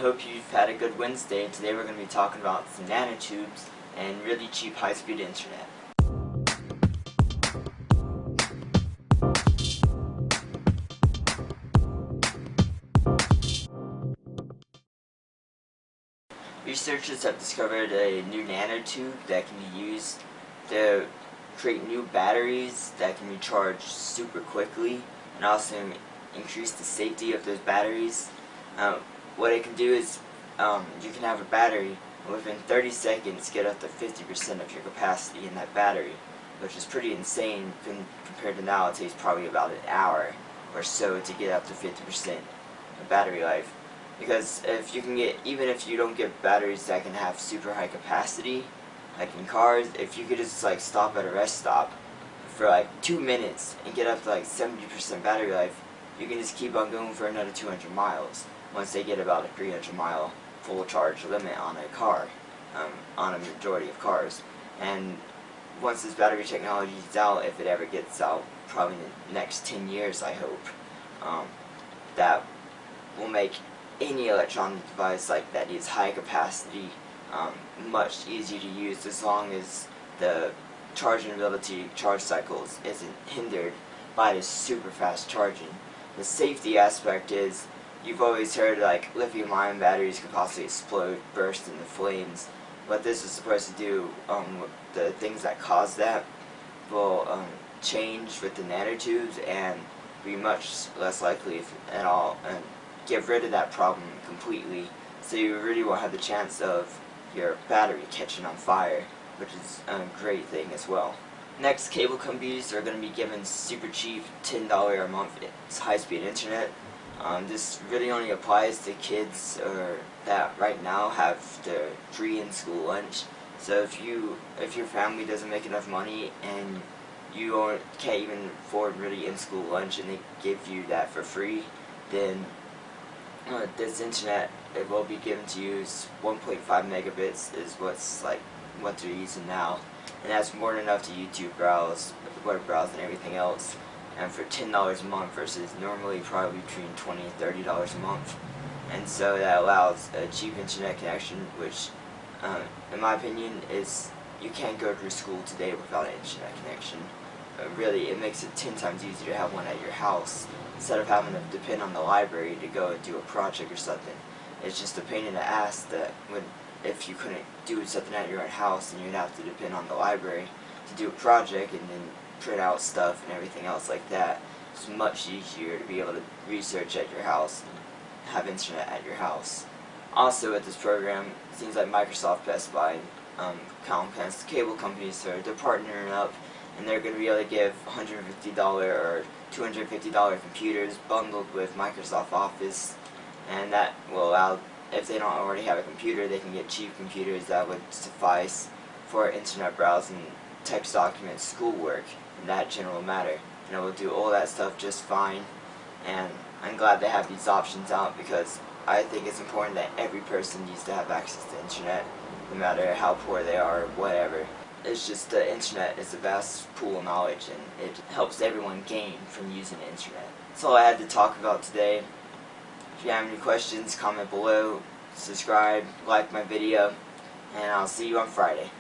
hope you've had a good Wednesday. Today we're going to be talking about some nanotubes and really cheap high-speed internet. Researchers have discovered a new nanotube that can be used to create new batteries that can be charged super quickly and also increase the safety of those batteries. What it can do is you can have a battery and within 30 seconds get up to 50% of your capacity in that battery, which is pretty insane compared to now. It takes probably about an hour or so to get up to 50% of battery life. Because if you can get, even if you don't get batteries that can have super high capacity, like in cars, if you could just like stop at a rest stop for like 2 minutes and get up to like 70% battery life, you can just keep on going for another 200 miles once they get about a 300-mile full charge limit on a car, on a majority of cars. And once this battery technology is out, if it ever gets out, probably in the next 10 years I hope, that will make any electronic device like that needs high capacity much easier to use, as long as the charging ability, charge cycles, isn't hindered by this super fast charging. The safety aspect is, you've always heard like lithium-ion batteries could possibly explode, burst into flames. What this is supposed to do, the things that cause that will change with the nanotubes and be much less likely, if at all, and get rid of that problem completely, so you really won't have the chance of your battery catching on fire, which is a great thing as well. Next, cable companies are going to be given super cheap $10 a month high-speed internet. This really only applies to kids that right now have their free in-school lunch. So if your family doesn't make enough money and you can't even afford really in-school lunch and they give you that for free, then this internet, it will be given to you. 1.5 megabits is what they're using now, and that's more than enough to YouTube browse, web browse, and everything else. And for $10 a month versus normally probably between $20 and $30 a month, and so that allows a cheap internet connection, which, in my opinion, is you can't go to school today without an internet connection. Really, it makes it 10 times easier to have one at your house instead of having to depend on the library to go and do a project or something. It's just a pain in the ass that if you couldn't do something at your own house, and you'd have to depend on the library to do a project and then print out stuff and everything else like that. It's much easier to be able to research at your house and have internet at your house. Also, with this program, it seems like Microsoft, Best Buy, Comcast, cable companies, they're partnering up, and they're going to be able to give $150 or $250 computers bundled with Microsoft Office, and that will allow, if they don't already have a computer, they can get cheap computers that would suffice for internet browsing, text documents, schoolwork, and that general matter. And it will do all that stuff just fine, and I'm glad they have these options out, because I think it's important that every person needs to have access to internet, no matter how poor they are or whatever. It's just the internet is a vast pool of knowledge, and it helps everyone gain from using the internet. That's all I had to talk about today. If you have any questions, comment below, subscribe, like my video, and I'll see you on Friday.